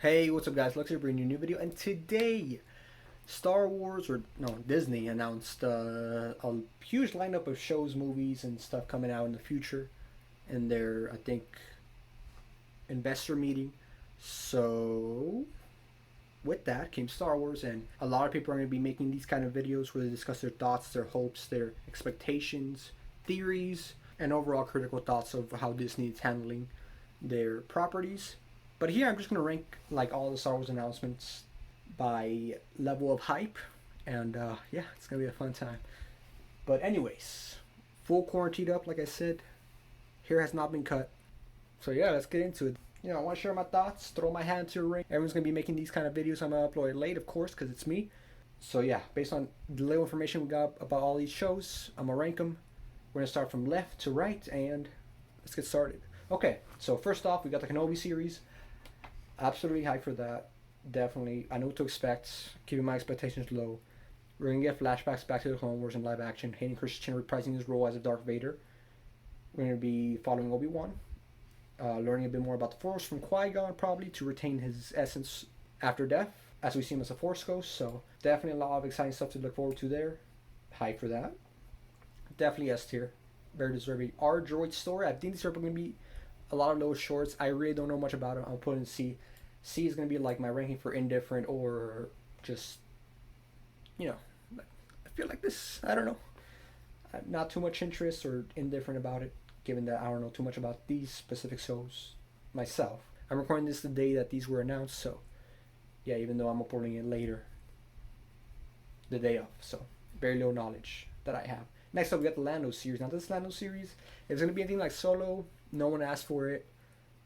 Hey, what's up guys? Looks like bringing you a new video, and today Star Wars, or no, Disney announced a huge lineup of shows, movies, and stuff coming out in the future in their, I think, investor meeting. So with that came Star Wars, and a lot of people are going to be making these kind of videos where they discuss their thoughts, their hopes, their expectations, theories, and overall critical thoughts of how Disney is handling their properties. But here I'm just going to rank like all the Star Wars announcements by level of hype, and yeah, it's going to be a fun time. But anyways, full quarantined up, like I said. Hair has not been cut. So yeah, let's get into it. I want to share my thoughts, throw my hat into a ring. Everyone's going to be making these kind of videos. I'm going to upload it late, of course, because it's me. So yeah, based on the little information we got about all these shows, I'm going to rank them. We're going to start from left to right, and let's get started. Okay, so first off, we got the Kenobi series. Absolutely hyped for that. Definitely. I know what to expect. Keeping my expectations low. We're going to get flashbacks back to the Clone Wars in live action. Hayden Christensen reprising his role as a Darth Vader. We're going to be following Obi-Wan. Learning a bit more about the Force from Qui-Gon, probably, to retain his essence after death, as we see him as a Force ghost. So definitely a lot of exciting stuff to look forward to there. Hyped for that. Definitely S tier. Very deserving. Our Droid story. I think these are going to be a lot of those shorts. I really don't know much about it. I'll put in C. C is going to be like my ranking for indifferent, or just, I feel like this, I don't know. Not too much interest or indifferent about it, given that I don't know too much about these specific shows myself. I'm recording this the day that these were announced, so yeah, even though I'm reporting it later, the day of, so very little knowledge that I have. Next up, we got the Landlord Series. Now, this Landlord Series is going to be anything like Solo. No one asked for it.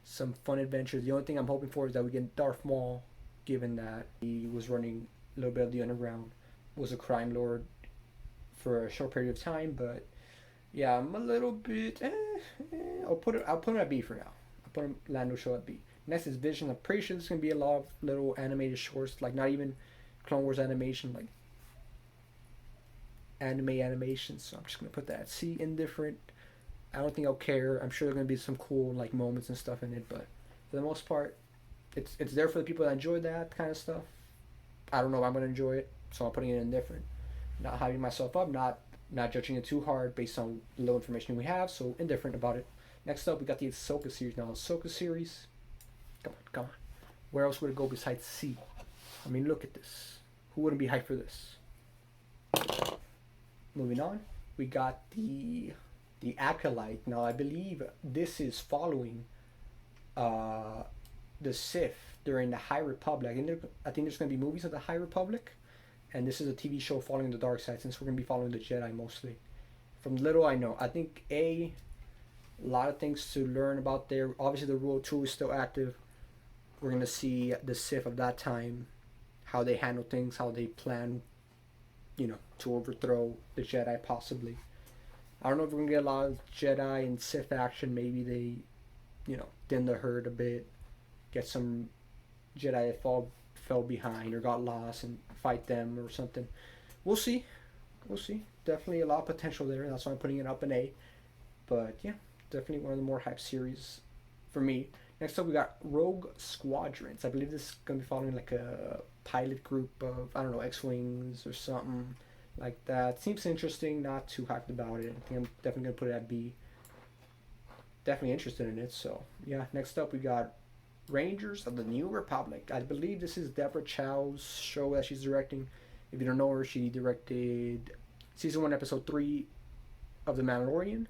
Some fun adventures. The only thing I'm hoping for is that we get Darth Maul, given that he was running a little bit of the underground, was a crime lord for a short period of time. But yeah, I'm a little bit. I'll put him at B for now. I'll put him Lando show at B. Next is Vision. I'm pretty sure there's gonna be a lot of little animated shorts, like not even Clone Wars animation, like anime animation. So I'm just gonna put that at C. Indifferent. I don't think I'll care. I'm sure there's gonna be some cool like moments and stuff in it, but for the most part, it's there for the people that enjoy that kind of stuff. I don't know if I'm gonna enjoy it, so I'm putting it in indifferent. Not hyping myself up, not judging it too hard based on the little information we have, so indifferent about it. Next up, we got the Ahsoka series. Now, Ahsoka series, come on. Where else would it go besides C? I mean, look at this. Who wouldn't be hyped for this? Moving on, we got the Acolyte. Now, I believe this is following the Sith during the High Republic. I think there's going to be movies of the High Republic, and this is a TV show following the dark side, since we're going to be following the Jedi mostly. From little I know, I think a lot of things to learn about there. Obviously, the Rule 2 is still active. We're going to see the Sith of that time, how they handle things, how they plan, to overthrow the Jedi possibly. I don't know if we're going to get a lot of Jedi and Sith action. Maybe they, thin the herd a bit. Get some Jedi that fell behind or got lost and fight them or something. We'll see. Definitely a lot of potential there. That's why I'm putting it up in A. But yeah, definitely one of the more hype series for me. Next up, we got Rogue Squadrons. I believe this is going to be following like a pilot group of, I don't know, X-Wings or something like that. Seems interesting. Not too hyped about it. I think I'm definitely going to put it at B. Definitely interested in it. So yeah, next up we got Rangers of the New Republic. I believe this is Deborah Chow's show that she's directing. If you don't know her, she directed season 1 episode 3 of The Mandalorian.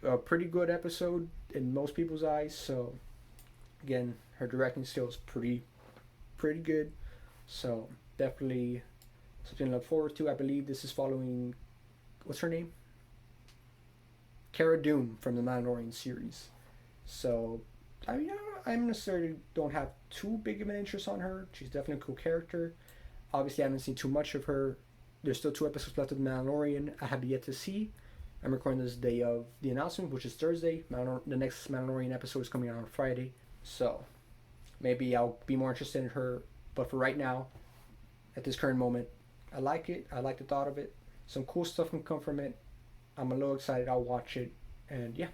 A pretty good episode in most people's eyes. So again, her directing skills pretty good. So definitely something to look forward to. I believe this is following, what's her name? Cara Dune from the Landlord Series. So I mean, I necessarily don't have too big of an interest on her. She's definitely a cool character. Obviously, I haven't seen too much of her. There's still 2 episodes left of The Mandalorian I have yet to see. I'm recording this day of the announcement, which is Thursday. The next Mandalorian episode is coming out on Friday. So maybe I'll be more interested in her. But for right now, at this current moment, I like it. I like the thought of it. Some cool stuff can come from it. I'm a little excited. I'll watch it. And yeah.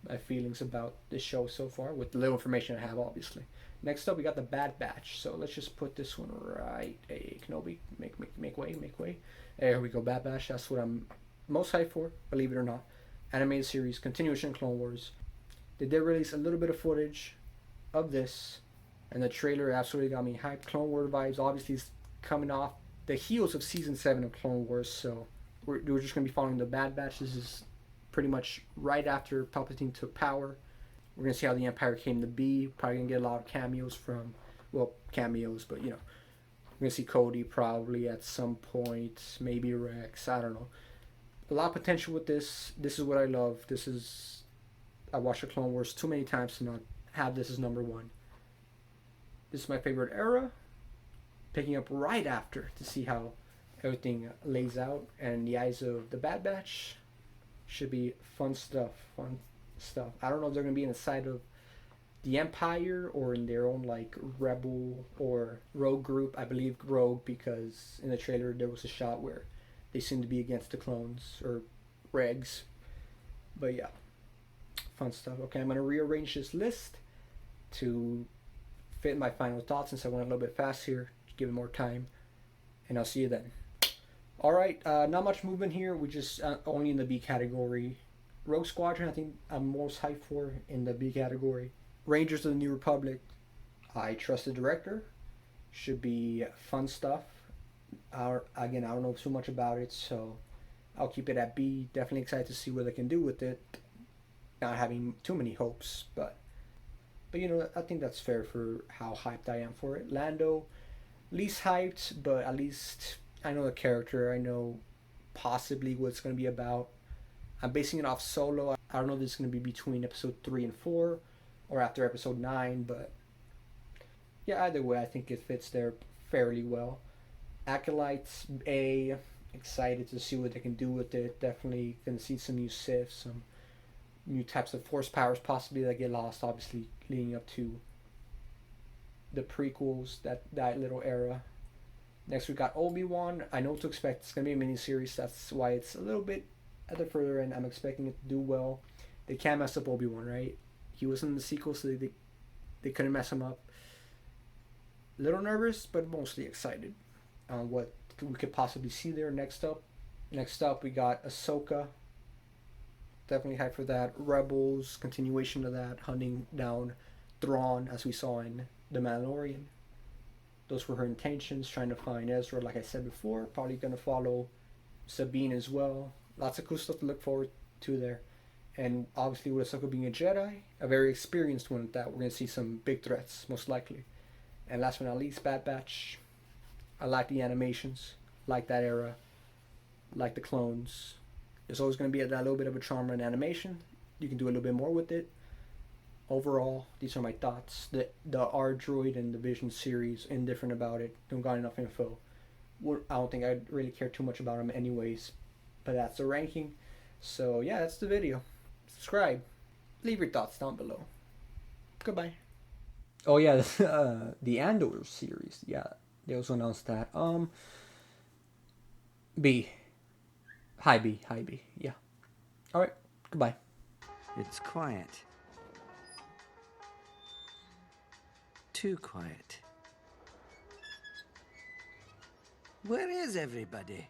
my feelings about this show so far with the little information I have, obviously. Next up, we got the Bad Batch. So let's just put this one right. Hey, Kenobi, make way, make way. There we go, Bad Batch. That's what I'm most hyped for, believe it or not. Animated series, continuation of Clone Wars. They did release a little bit of footage of this, and the trailer absolutely got me hyped. Clone Wars vibes, obviously, is coming off the heels of Season 7 of Clone Wars, so we're just going to be following the Bad Batch. This is pretty much right after Palpatine took power. We're going to see how the Empire came to be. Probably going to get a lot of cameos from, well, cameos, but you know, we're going to see Cody probably at some point, maybe Rex, I don't know. A lot of potential with this. This is what I love. I watched the Clone Wars too many times to not have this as number one. This is my favorite era. Picking up right after to see how everything lays out, and in the eyes of the Bad Batch, should be fun stuff. I don't know if they're gonna be in the side of the Empire or in their own like rebel or rogue group. I believe rogue, because in the trailer there was a shot where they seem to be against the clones or regs. But yeah, fun stuff. Okay, I'm gonna rearrange this list to fit my final thoughts since I went a little bit fast here. Give it more time, and I'll see you then. Alright, not much movement here. We just only in the B category. Rogue Squadron, I think I'm most hyped for in the B category. Rangers of the New Republic, I trust the director. Should be fun stuff. Again, I don't know too much about it, so I'll keep it at B. Definitely excited to see what they can do with it. Not having too many hopes, but you know, I think that's fair for how hyped I am for it. Lando, least hyped, but at least I know the character. I know possibly what it's going to be about. I'm basing it off Solo. I don't know if this is going to be between episode 3 and 4 or after episode 9, but yeah, either way, I think it fits there fairly well. Acolytes, A, excited to see what they can do with it. Definitely going to see some new Sith, some new types of force powers possibly that get lost, obviously, leading up to the prequels, that little era. Next we got Obi-Wan. I know what to expect. It's going to be a mini-series. That's why it's a little bit at the further end. I'm expecting it to do well. They can't mess up Obi-Wan, right? He was in the sequel, so they couldn't mess him up. A little nervous, but mostly excited on what we could possibly see there. Next up we got Ahsoka. Definitely hyped for that. Rebels, continuation of that, hunting down Thrawn, as we saw in The Mandalorian. Those were her intentions, trying to find Ezra, like I said before. Probably going to follow Sabine as well. Lots of cool stuff to look forward to there. And obviously with Ahsoka being a Jedi, a very experienced one at that, we're going to see some big threats, most likely. And last but not least, Bad Batch. I like the animations, like that era, like the clones. There's always going to be that little bit of a charm in animation. You can do a little bit more with it. Overall, these are my thoughts. The R-Droid and the Vision series, indifferent about it. Don't got enough info. I don't think I'd really care too much about them anyways. But that's the ranking. So yeah, that's the video. Subscribe. Leave your thoughts down below. Goodbye. Oh yeah, the Andor series. Yeah, they also announced that. B. High B. Yeah. Alright, goodbye. It's quiet. Too quiet. Where is everybody?